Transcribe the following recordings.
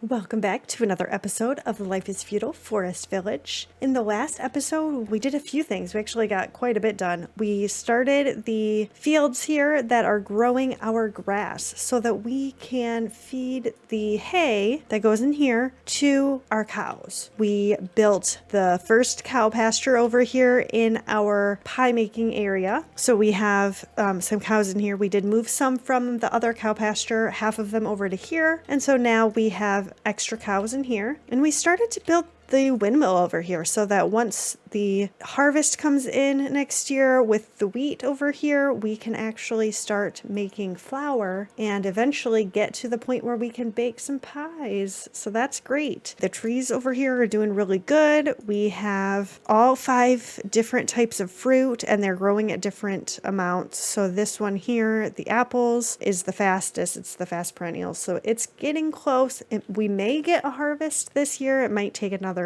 Welcome back to another episode of the Life is Feudal Forest Village. In the last episode, we did a few things. We actually got quite a bit done. We started the fields here that are growing our grass so that we can feed the hay that goes in here to our cows. We built the first cow pasture over here in our pie making area. So we have some cows in here. We did move some from the other cow pasture, half of them over to here. And so now we have extra cows in here, and we started to build the windmill over here so that once the harvest comes in next year with the wheat over here, we can actually start making flour and eventually get to the point where we can bake some pies. So that's great. The trees over here are doing really good. We have all 5 different types of fruit and they're growing at different amounts. So this one here, the apples, is the fastest. It's the fast perennial. So it's getting close. We may get a harvest this year. It might take another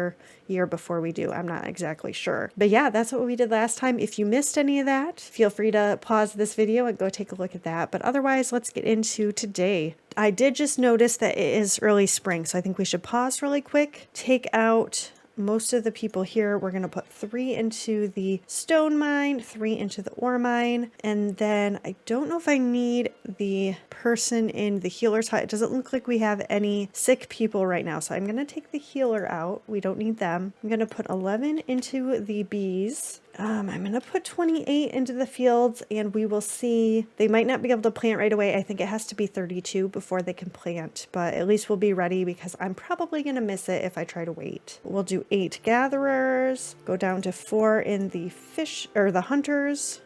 year before we do. I'm not exactly sure. But yeah, that's what we did last time. If you missed any of that, feel free to pause this video and go take a look at that. But otherwise, let's get into today. I did just notice that it is early spring, so I think we should pause really quick, take out most of the people here. We're going to put 3 into the stone mine, 3 into the ore mine, and then I don't know if I need the person in the healer's hut. It doesn't look like we have any sick people right now, so I'm going to take the healer out. We don't need them. I'm going to put 11 into the bees. I'm going to put 28 into the fields, and we will see. They might not be able to plant right away. I think it has to be 32 before they can plant, but at least we'll be ready because I'm probably going to miss it if I try to wait. We'll do 8 gatherers, go down to 4 in the fish or the hunters.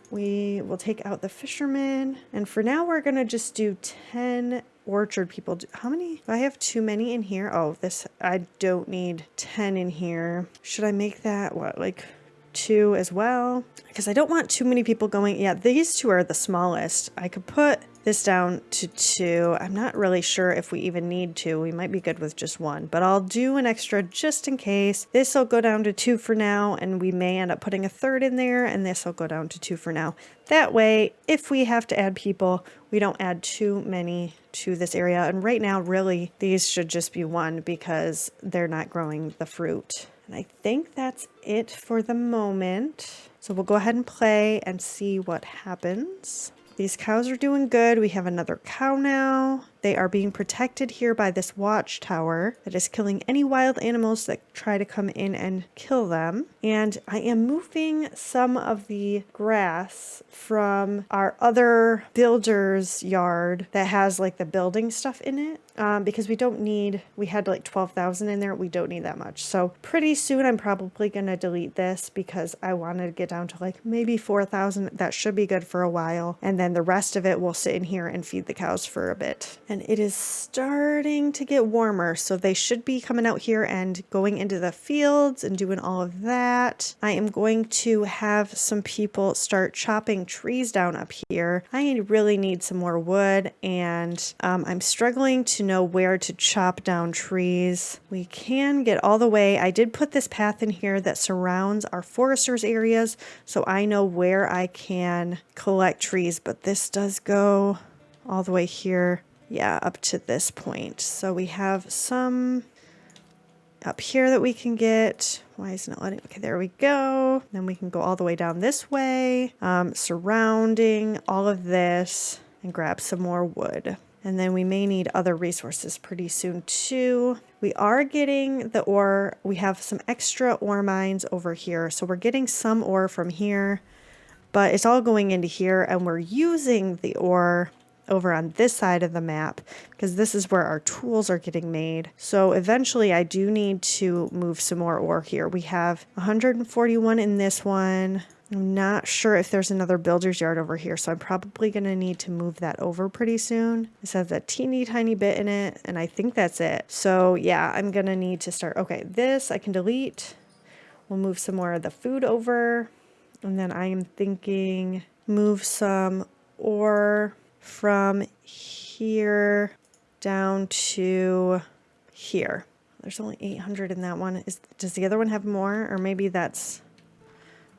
We will take out the fishermen, and for now we're going to just do 10 orchard people. How many? I have too many in here. Oh, this, I don't need 10 in here. Should I make that what, like 2 as well? Because I don't want too many people going. Yeah, these 2 are the smallest. I could put this down to 2. I'm not really sure if we even need 2. We might be good with just 1, but I'll do an extra just in case. This will go down to 2 for now, and we may end up putting a 3rd in there, and this will go down to 2 for now. That way, if we have to add people, we don't add too many to this area. And right now, really, these should just be 1 because they're not growing the fruit. And I think that's it for the moment. So we'll go ahead and play and see what happens. These cows are doing good. We have another cow now. They are being protected here by this watchtower that is killing any wild animals that try to come in and kill them. And I am moving some of the grass from our other builder's yard that has like the building stuff in it. Because we don't need, we had like 12,000 in there. We don't need that much. So pretty soon I'm probably going to delete this because I wanted to get down to like maybe 4,000. That should be good for a while. And then the rest of it will sit in here and feed the cows for a bit. And it is starting to get warmer. So they should be coming out here and going into the fields and doing all of that. I am going to have some people start chopping trees down up here. I really need some more wood, and I'm struggling to know where to chop down trees. We can get all the way. I did put this path in here that surrounds our foresters areas, so I know where I can collect trees, but this does go all the way here. Yeah, up to this point. So we have some up here that we can get. Why isn't it letting? Okay, there we go. Then we can go all the way down this way, surrounding all of this, and grab some more wood. And then we may need other resources pretty soon too. We are getting the ore. We have some extra ore mines over here. So we're getting some ore from here, but it's all going into here, and we're using the ore over on this side of the map because this is where our tools are getting made. So eventually I do need to move some more ore here. We have 141 in this one. I'm not sure if there's another builder's yard over here, so I'm probably going to need to move that over pretty soon. This has a teeny tiny bit in it, and I think that's it. So yeah, I'm going to need to start. Okay, this I can delete. We'll move some more of the food over, and then I am thinking move some ore from here down to here. There's only 800 in that one. Does the other one have more? Or maybe that's...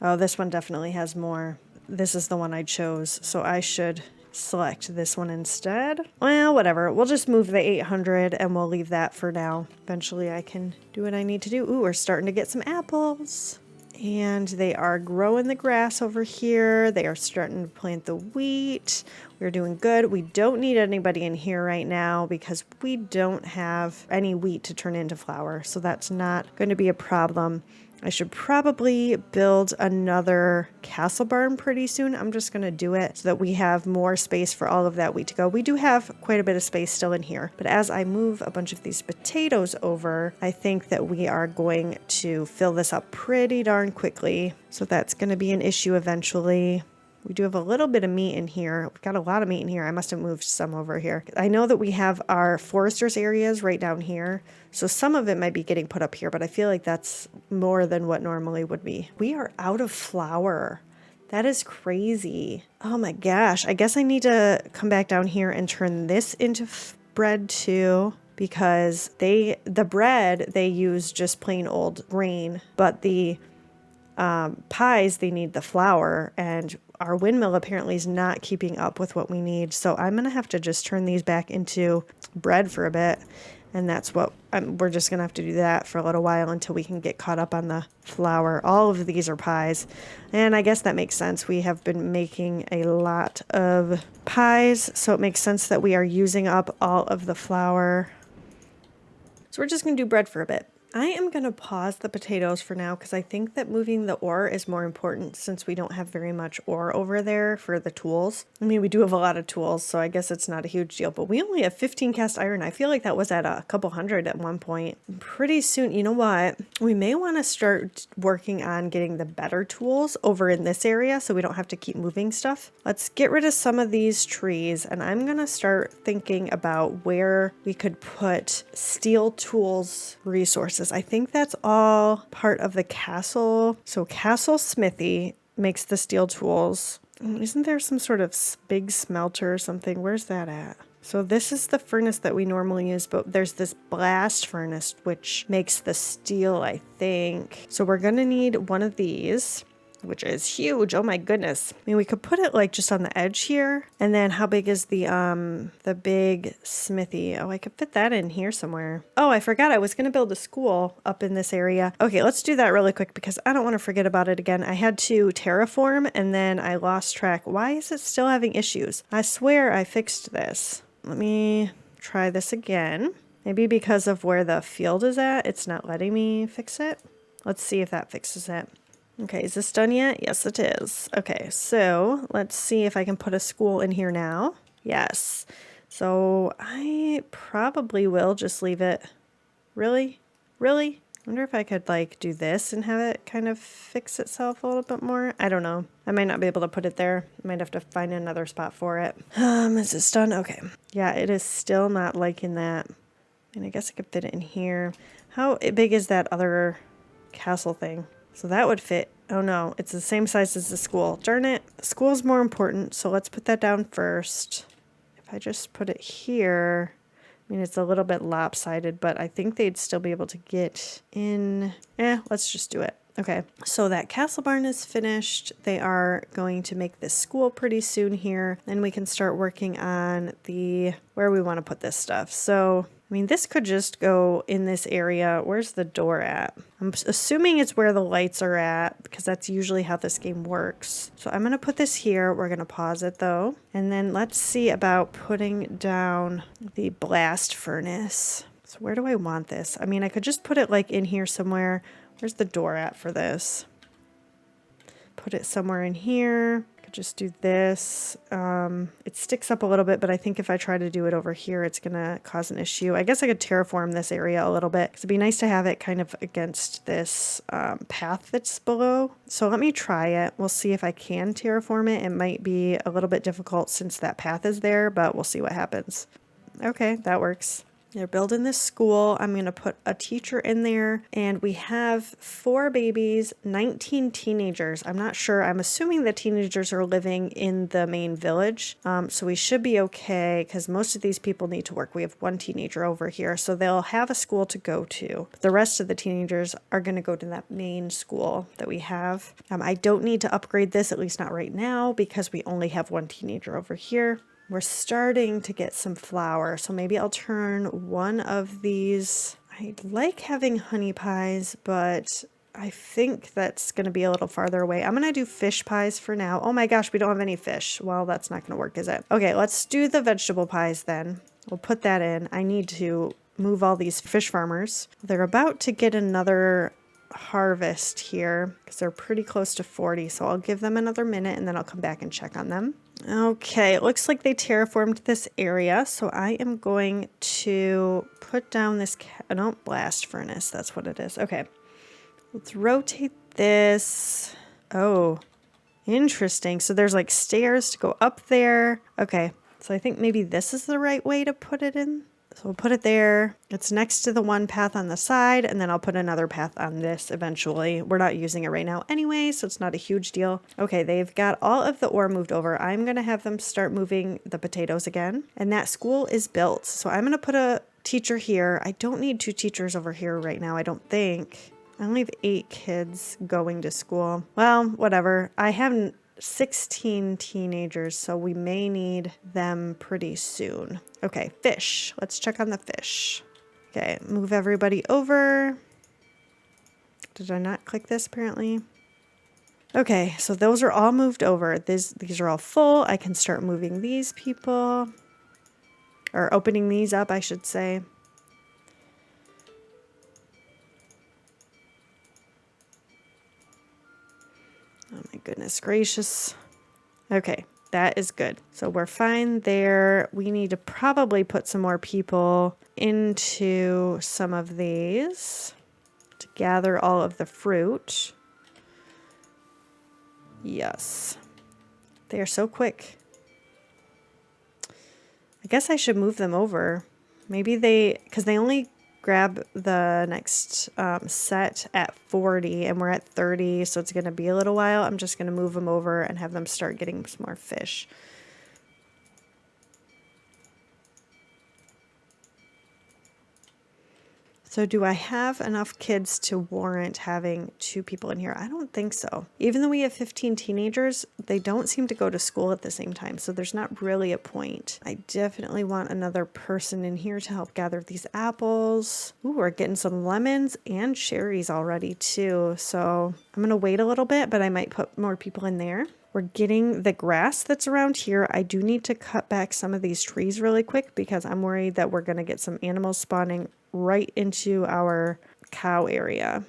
Oh, this one definitely has more. This is the one I chose, so I should select this one instead. Well, whatever. We'll just move the 800 and we'll leave that for now. Eventually I can do what I need to do. Ooh, we're starting to get some apples. And they are growing the grass over here. They are starting to plant the wheat. We're doing good. We don't need anybody in here right now because we don't have any wheat to turn into flour. So that's not going to be a problem. I should probably build another castle barn pretty soon. I'm just going to do it so that we have more space for all of that wheat to go. We do have quite a bit of space still in here, but as I move a bunch of these potatoes over, I think that we are going to fill this up pretty darn quickly. So that's going to be an issue eventually. We do have a little bit of meat in here. We've got a lot of meat in here. I must have moved some over here. I know that we have our foresters areas right down here. So some of it might be getting put up here, but I feel like that's more than what normally would be. We are out of flour. That is crazy. Oh my gosh. I guess I need to come back down here and turn this into bread too, because the bread, they use just plain old grain, but the pies, they need the flour, and our windmill apparently is not keeping up with what we need. So I'm going to have to just turn these back into bread for a bit. And that's what we're just going to have to do that for a little while until we can get caught up on the flour. All of these are pies. And I guess that makes sense. We have been making a lot of pies, so it makes sense that we are using up all of the flour. So we're just going to do bread for a bit. I am going to pause the potatoes for now because I think that moving the ore is more important since we don't have very much ore over there for the tools. I mean, we do have a lot of tools, so I guess it's not a huge deal, but we only have 15 cast iron. I feel like that was at a couple hundred at one point. Pretty soon, you know what? We may want to start working on getting the better tools over in this area so we don't have to keep moving stuff. Let's get rid of some of these trees, and I'm going to start thinking about where we could put steel tools resources. I think that's all part of the castle. So castle smithy makes the steel tools. Isn't there some sort of big smelter or something? Where's that at? So this is the furnace that we normally use, but there's this blast furnace which makes the steel, I think. So we're going to need one of these, which is huge. Oh my goodness. I mean, we could put it like just on the edge here. And then how big is the big smithy? Oh, I could fit that in here somewhere. Oh, I forgot I was going to build a school up in this area. Okay, let's do that really quick because I don't want to forget about it again. I had to terraform and then I lost track. Why is it still having issues? I swear I fixed this. Let me try this again. Maybe because of where the field is at, it's not letting me fix it. Let's see if that fixes it. Okay, is this done yet? Yes, it is. Okay, so let's see if I can put a school in here now. Yes. So I probably will just leave it. Really? Really? I wonder if I could like do this and have it kind of fix itself a little bit more. I don't know. I might not be able to put it there. I might have to find another spot for it. Is this done? Okay. Yeah, it is still not liking that. And I guess I could fit it in here. How big is that other castle thing? So that would fit. Oh no, it's the same size as the school. Darn it. The school is more important, so let's put that down first. If I just put it here, I mean, it's a little bit lopsided, but I think they'd still be able to get in. Let's just do it. Okay, so that castle barn is finished. They are going to make this school pretty soon here. Then we can start working on where we want to put this stuff. So, I mean, this could just go in this area. Where's the door at? I'm assuming it's where the lights are at because that's usually how this game works. So I'm going to put this here. We're going to pause it though. And then let's see about putting down the blast furnace. So where do I want this? I mean, I could just put it like in here somewhere. Where's the door at for this? Put it somewhere in here. I could just do this. It sticks up a little bit, but I think if I try to do it over here, it's going to cause an issue. I guess I could terraform this area a little bit because it'd be nice to have it kind of against this path that's below. So let me try it. We'll see if I can terraform it. It might be a little bit difficult since that path is there, but we'll see what happens. Okay, that works. They're building this school. I'm going to put a teacher in there. And we have 4 babies, 19 teenagers. I'm not sure. I'm assuming the teenagers are living in the main village. So we should be okay because most of these people need to work. We have 1 teenager over here. So they'll have a school to go to. But the rest of the teenagers are going to go to that main school that we have. I don't need to upgrade this, at least not right now, because we only have 1 teenager over here. We're starting to get some flour, so maybe I'll turn one of these. I like having honey pies, but I think that's going to be a little farther away. I'm going to do fish pies for now. Oh my gosh, we don't have any fish. Well, that's not going to work, is it? Okay, let's do the vegetable pies then. We'll put that in. I need to move all these fish farmers. They're about to get another harvest here because they're pretty close to 40, so I'll give them another minute and then I'll come back and check on them. Okay, it looks like they terraformed this area, so I am going to put down this blast furnace. That's what it is. Okay, let's rotate this. Oh, interesting. So there's like stairs to go up there. Okay, so I think maybe this is the right way to put it in. So we'll put it there. It's next to the one path on the side, and then I'll put another path on this eventually. We're not using it right now anyway, so it's not a huge deal. Okay, they've got all of the ore moved over. I'm going to have them start moving the potatoes again. And that school is built. So I'm going to put a teacher here. I don't need 2 teachers over here right now, I don't think. I only have 8 kids going to school. Well, whatever. I haven't 16 teenagers, so we may need them pretty soon. Okay, fish. Let's check on the fish. Okay, move everybody over. Did I not click this apparently? Okay, so those are all moved over. These are all full. I can start moving these people. Or opening these up, I should say. Oh my goodness gracious. Okay, that is good. So we're fine there. We need to probably put some more people into some of these to gather all of the fruit. Yes. They are so quick. I guess I should move them over. Maybe because they only grab the next set at 40 and we're at 30, so it's going to be a little while. I'm just going to move them over and have them start getting some more fish. So do I have enough kids to warrant having 2 people in here? I don't think so. Even though we have 15 teenagers, they don't seem to go to school at the same time, so there's not really a point. I definitely want another person in here to help gather these apples. Ooh, we're getting some lemons and cherries already too, so I'm going to wait a little bit, but I might put more people in there. We're getting the grass that's around here. I do need to cut back some of these trees really quick because I'm worried that we're going to get some animals spawning right into our cow area.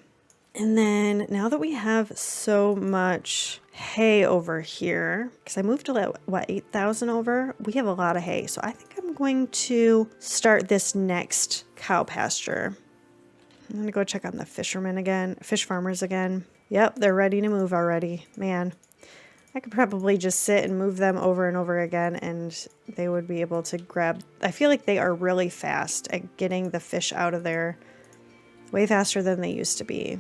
And then now that we have so much hay over here, because I moved to what, 8,000 over, we have a lot of hay. So I think I'm going to start this next cow pasture. I'm going to go check on the fish farmers again. Yep, they're ready to move already. Man, I could probably just sit and move them over and over again and they would be able to grab. I feel like they are really fast at getting the fish out of there. Way faster than they used to be.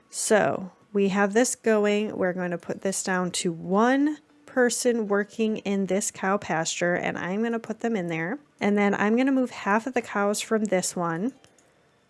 So we have this going. We're going to put this down to 1 person working in this cow pasture, and I'm going to put them in there. And then I'm going to move half of the cows from this one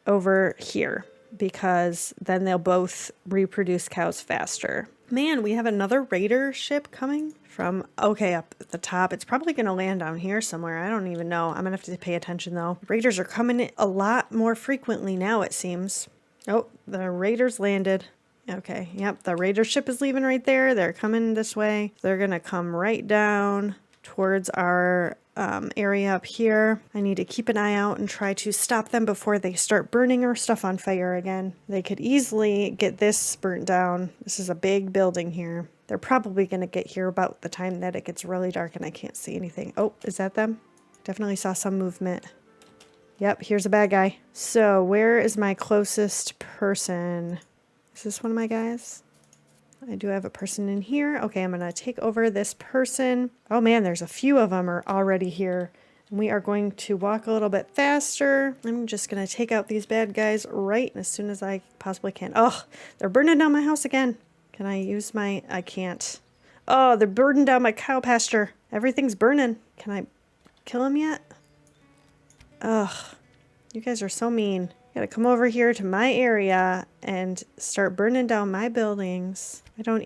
over here, because then they'll both reproduce cows faster. Man, we have another raider ship coming from, okay, up at the top. It's probably going to land down here somewhere. I don't even know. I'm going to have to pay attention though. Raiders are coming in a lot more frequently now, it seems. Oh, the raiders landed. Okay, yep, the raider ship is leaving right there. They're coming this way. They're going to come right down towards our area up here. I need to keep an eye out and try to stop them before they start burning our stuff on fire again. They could easily get this burnt down. This is a big building here. They're probably going to get here about the time that it gets really dark and I can't see anything. Oh, is that them? Definitely saw some movement. Yep, here's a bad guy. So where is my closest person? Is this one of my guys? I do have a person in here. Okay, I'm going to take over this person. Oh man, there's a few of them are already here. And we are going to walk a little bit faster. I'm just going to take out these bad guys right as soon as I possibly can. Oh, they're burning down my house again. Can I use my... I can't. Oh, they're burning down my cow pasture. Everything's burning. Can I kill them yet? Ugh, you guys are so mean. You gotta come over here to my area and start burning down my buildings. I don't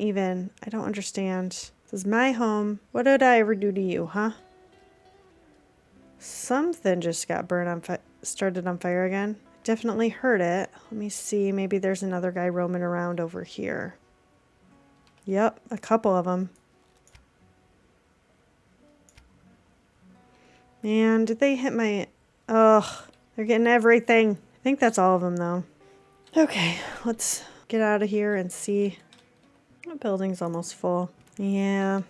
understand. This is my home. What did I ever do to you, huh? Something just got started on fire again. Definitely heard it. Let me see. Maybe there's another guy roaming around over here. Yep, a couple of them. Man, did they hit my... Ugh, they're getting everything. I think that's all of them, though. Okay, let's get out of here and see. The building's almost full. Yeah,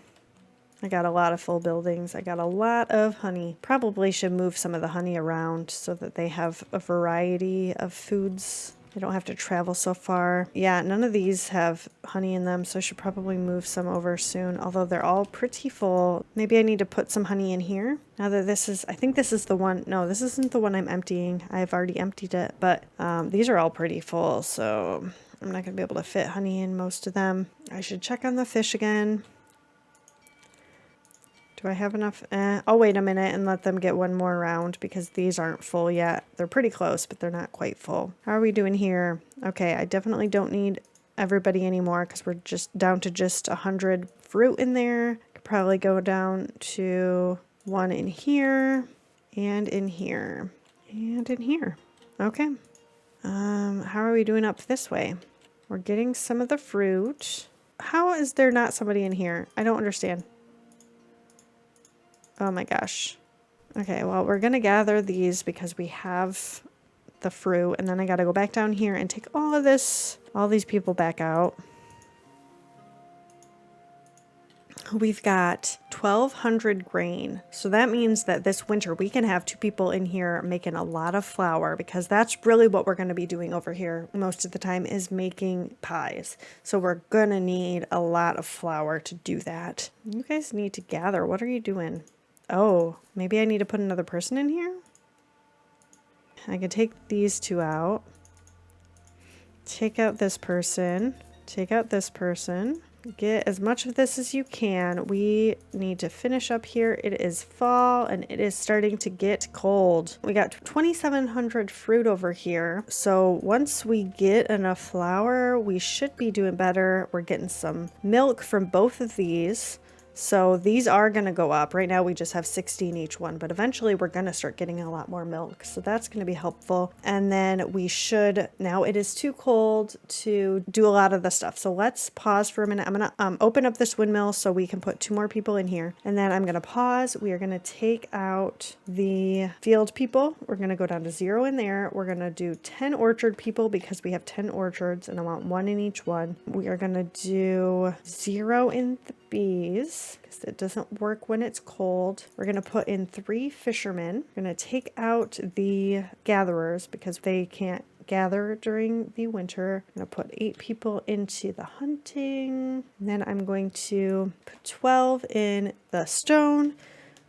I got a lot of full buildings. I got a lot of honey. Probably should move some of the honey around so that they have a variety of foods. They don't have to travel so far. Yeah, none of these have honey in them, so I should probably move some over soon, although they're all pretty full. Maybe I need to put some honey in here. Now that this is, I think this is the one, no, this isn't the one I'm emptying. I've already emptied it, but these are all pretty full, so I'm not gonna be able to fit honey in most of them. I should check on the fish again. Do I have enough? I'll wait a minute and let them get one more round because these aren't full yet. They're pretty close, but they're not quite full. How are we doing here? Okay, I definitely don't need everybody anymore because we're just down to just 100 fruit in there. Could probably go down to one in here and in here and in here. Okay. How are we doing up this way? We're getting some of the fruit. How is there not somebody in here? I don't understand. Oh my gosh. Okay, well, we're gonna gather these because we have the fruit, and then I gotta go back down here and take all of this, all these people back out. We've got 1,200 grain. So that means that this winter we can have 2 people in here making a lot of flour because that's really what we're gonna be doing over here most of the time is making pies. So we're gonna need a lot of flour to do that. You guys need to gather. What are you doing? Oh, maybe I need to put another person in here? I can take these 2 out. Take out this person. Take out this person. Get as much of this as you can. We need to finish up here. It is fall and it is starting to get cold. We got 2,700 fruit over here. So once we get enough flour, we should be doing better. We're getting some milk from both of these. So these are going to go up. Right now we just have 16 each one, but eventually we're going to start getting a lot more milk. So that's going to be helpful. And then we should, now it is too cold to do a lot of the stuff. So let's pause for a minute. I'm going to open up this windmill so we can put 2 more people in here. And then I'm going to pause. We are going to take out the field people. We're going to go down to 0 in there. We're going to do 10 orchard people because we have 10 orchards and I want 1 in each one. We are going to do 0 in the bees because it doesn't work when it's cold. We're going to put in 3 fishermen. We're going to take out the gatherers because they can't gather during the winter. I'm going to put 8 people into the hunting. And then I'm going to put 12 in the stone,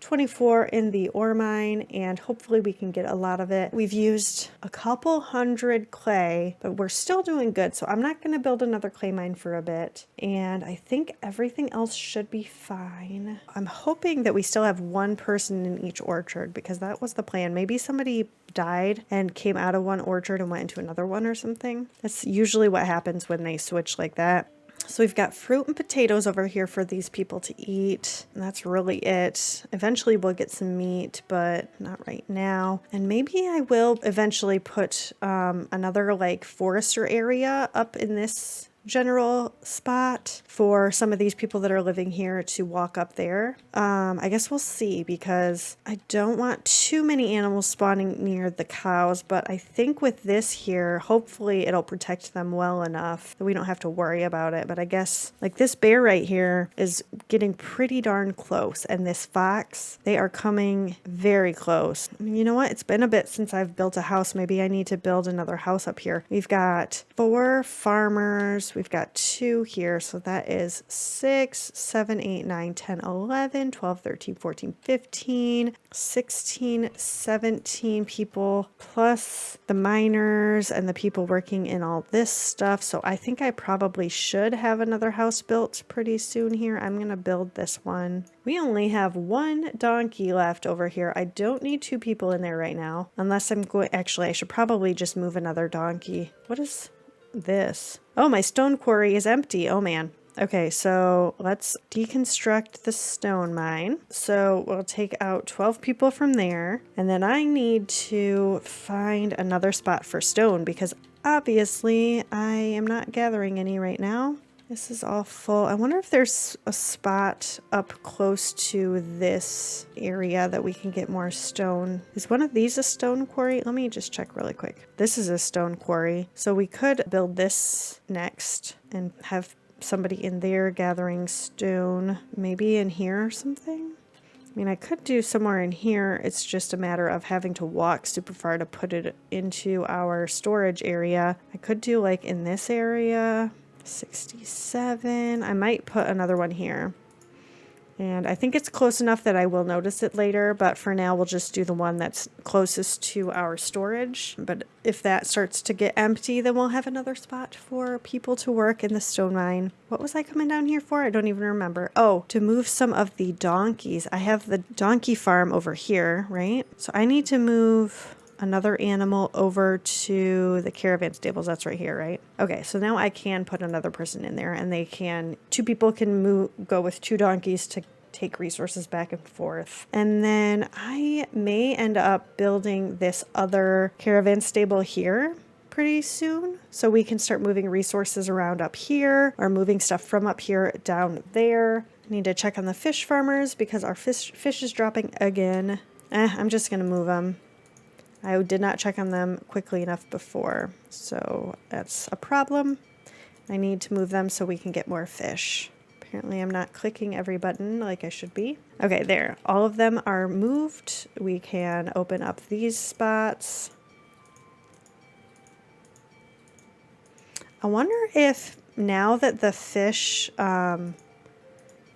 24 in the ore mine, and hopefully we can get a lot of it. We've used a couple hundred clay, but we're still doing good. So I'm not going to build another clay mine for a bit. And I think everything else should be fine. I'm hoping that we still have 1 person in each orchard because that was the plan. Maybe somebody died and came out of one orchard and went into another one or something. That's usually what happens when they switch like that. So we've got fruit and potatoes over here for these people to eat. And that's really it. Eventually we'll get some meat, but not right now. And maybe I will eventually put another like forester area up in this general spot for some of these people that are living here to walk up there. I guess we'll see because I don't want too many animals spawning near the cows, but I think with this here, hopefully it'll protect them well enough that we don't have to worry about it. But I guess like this bear right here is getting pretty darn close, and this fox, they are coming very close. I mean, you know what? It's been a bit since I've built a house. Maybe I need to build another house up here. We've got 4 farmers. we've got 2 here. So that is 6, 7, 8, 9, 10, 11, 12, 13, 14, 15, 16, 17 people, plus the miners and the people working in all this stuff. So I think I probably should have another house built pretty soon here. I'm going to build this one. We only have 1 donkey left over here. I don't need 2 people in there right now, unless I'm going, actually I should probably just move another donkey. What is this? Oh, my stone quarry is empty. Oh man. Okay, so let's deconstruct the stone mine. So we'll take out 12 people from there, and then I need to find another spot for stone because obviously I am not gathering any right now. This is all full. I wonder if there's a spot up close to this area that we can get more stone. Is one of these a stone quarry? Let me just check really quick. This is a stone quarry. So we could build this next and have somebody in there gathering stone. Maybe in here or something? I mean, I could do somewhere in here. It's just a matter of having to walk super far to put it into our storage area. I could do like in this area. 67. I might put another one here. And I think it's close enough that I will notice it later, but for now we'll just do the one that's closest to our storage. But if that starts to get empty, then we'll have another spot for people to work in the stone mine. What was I coming down here for? I don't even remember. Oh, to move some of the donkeys. I have the donkey farm over here, right? So I need to move another animal over to the caravan stables. That's right here, right? Okay, so now I can put another person in there, and they can, 2 people can go with 2 donkeys to take resources back and forth. And then I may end up building this other caravan stable here pretty soon, so we can start moving resources around up here or moving stuff from up here down there. I need to check on the fish farmers because our fish is dropping again. I'm just gonna move them. I did not check on them quickly enough before, so that's a problem. I need to move them so we can get more fish. Apparently I'm not clicking every button like I should be. Okay, there. All of them are moved. We can open up these spots. I wonder if now that the fish, now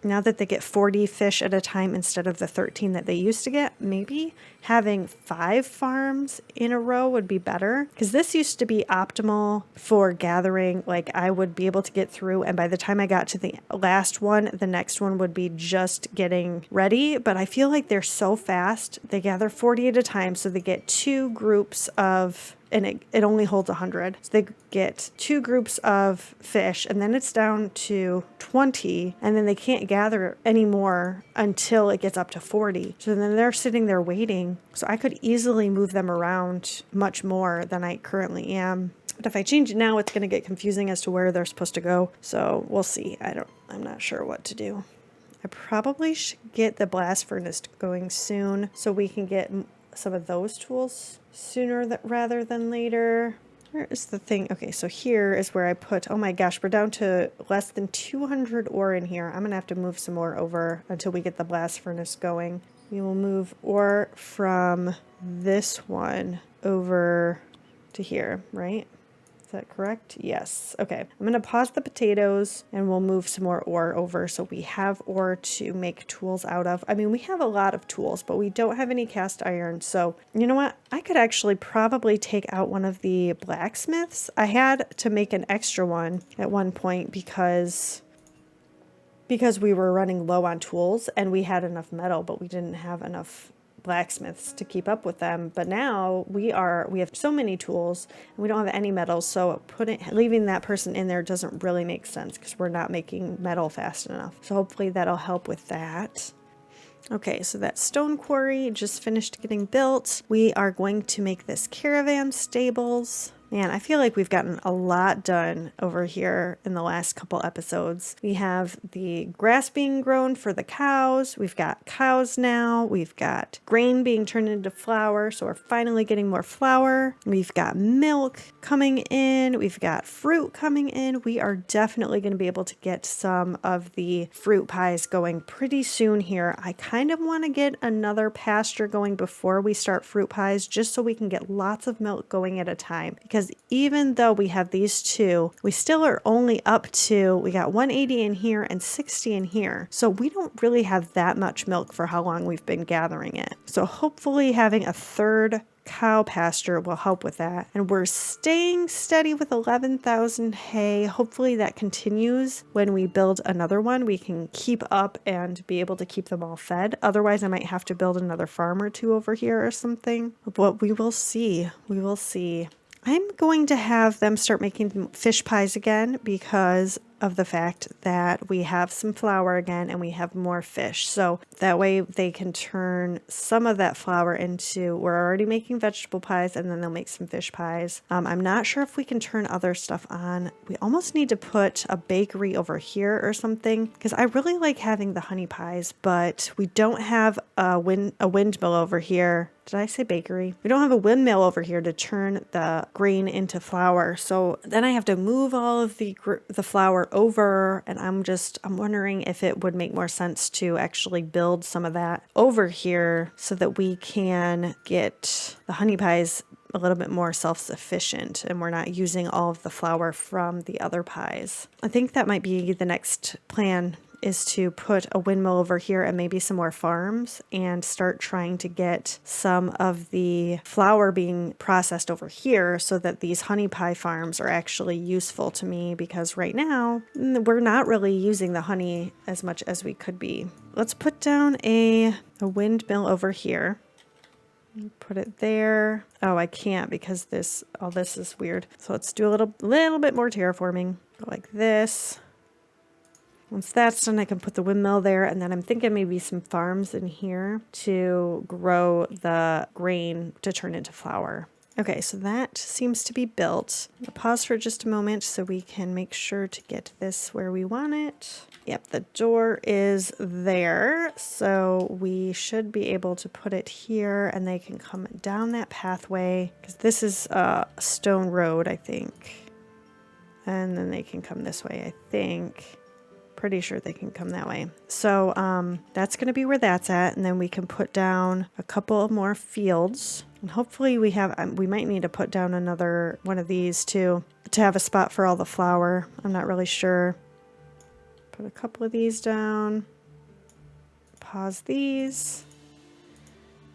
that they get 40 fish at a time instead of the 13 that they used to get, maybe having 5 farms in a row would be better. Because this used to be optimal for gathering, like I would be able to get through, and by the time I got to the last one, the next one would be just getting ready. But I feel like they're so fast. They gather 40 at a time, so they get 2 groups of, and it only holds 100. So they get 2 groups of fish, and then it's down to 20, and then they can't gather anymore until it gets up to 40. So then they're sitting there waiting. So I could easily move them around much more than I currently am. But if I change it now, it's going to get confusing as to where they're supposed to go. So we'll see. I'm not sure what to do. I probably should get the blast furnace going soon so we can get some of those tools sooner rather than later. Where is the thing? Okay, so here is where I put, oh my gosh, we're down to less than 200 ore in here. I'm gonna have to move some more over until we get the blast furnace going. We will move ore from this one over to here, right? Is that correct? Yes. Okay. I'm going to pause the potatoes and we'll move some more ore over so we have ore to make tools out of. I mean, we have a lot of tools, but we don't have any cast iron. So you know what? I could actually probably take out one of the blacksmiths. I had to make an extra one at one point because we were running low on tools and we had enough metal, but we didn't have enough blacksmiths to keep up with them. But now we have so many tools and we don't have any metals, so leaving that person in there doesn't really make sense because we're not making metal fast enough. So hopefully that'll help with that. Okay, so that stone quarry just finished getting built. We are going to make this caravan stables. Man, I feel like we've gotten a lot done over here in the last couple episodes. We have the grass being grown for the cows. We've got cows now. We've got grain being turned into flour, so we're finally getting more flour. We've got milk coming in. We've got fruit coming in. We are definitely going to be able to get some of the fruit pies going pretty soon here. I kind of want to get another pasture going before we start fruit pies just so we can get lots of milk going at a time. Because because even though we have these two, we still are only up to, we got 180 in here and 60 in here. So we don't really have that much milk for how long we've been gathering it. So hopefully having a third cow pasture will help with that. And we're staying steady with 11,000 hay. Hopefully that continues. When we build another one, we can keep up and be able to keep them all fed. Otherwise, I might have to build another farm or two over here or something. But we will see. We will see. I'm going to have them start making fish pies again because of the fact that we have some flour again and we have more fish. So that way they can turn some of that flour into, we're already making vegetable pies and then they'll make some fish pies. I'm not sure if we can turn other stuff on. We almost need to put a bakery over here or something because I really like having the honey pies, but we don't have a windmill over here. Did I say bakery? We don't have a windmill over here to turn the grain into flour. So then I have to move all of the flour over, and I'm wondering if it would make more sense to actually build some of that over here so that we can get the honey pies a little bit more self-sufficient and we're not using all of the flour from the other pies. I think that might be the next plan, is to put a windmill over here and maybe some more farms and start trying to get some of the flour being processed over here so that these honey pie farms are actually useful to me, because right now we're not really using the honey as much as we could be. Let's put down a windmill over here. Put it there. Oh, I can't because all this is weird. So let's do a little bit more terraforming. Go like this. Once that's done, I can put the windmill there, and then I'm thinking maybe some farms in here to grow the grain to turn into flour. Okay, so that seems to be built. I'll pause for just a moment so we can make sure to get this where we want it. Yep, the door is there, so we should be able to put it here, and they can come down that pathway, because this is a stone road, I think. And then they can come this way, I think. Pretty sure they can come that way. So that's going to be where that's at. And then we can put down a couple of more fields. And hopefully we might need to put down another one of these too, to have a spot for all the flour. I'm not really sure. Put a couple of these down. Pause these.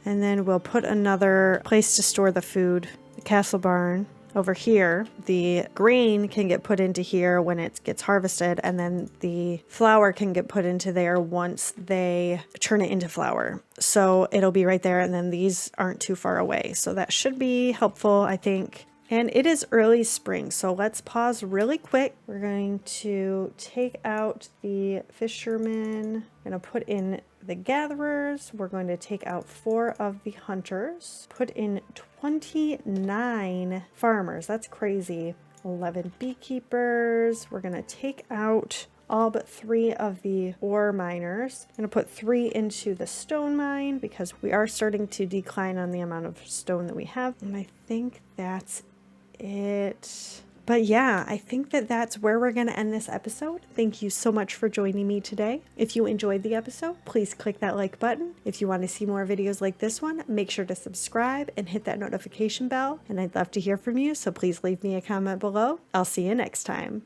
And then we'll put another place to store the food, the castle barn. Over here, the grain can get put into here when it gets harvested, and then the flour can get put into there once they turn it into flour. So it'll be right there, and then these aren't too far away. So that should be helpful, I think. And it is early spring, so let's pause really quick. We're going to take out the fishermen. I'm going to put in the gatherers. We're going to take out 4 of the hunters. Put in 29 farmers. That's crazy. 11 beekeepers. We're going to take out all but 3 of the ore miners. I'm going to put 3 into the stone mine because we are starting to decline on the amount of stone that we have. And I think that's it. But yeah, I think that's where we're going to end this episode. Thank you so much for joining me today. If you enjoyed the episode, please click that like button. If you want to see more videos like this one, make sure to subscribe and hit that notification bell. And I'd love to hear from you, so please leave me a comment below. I'll see you next time.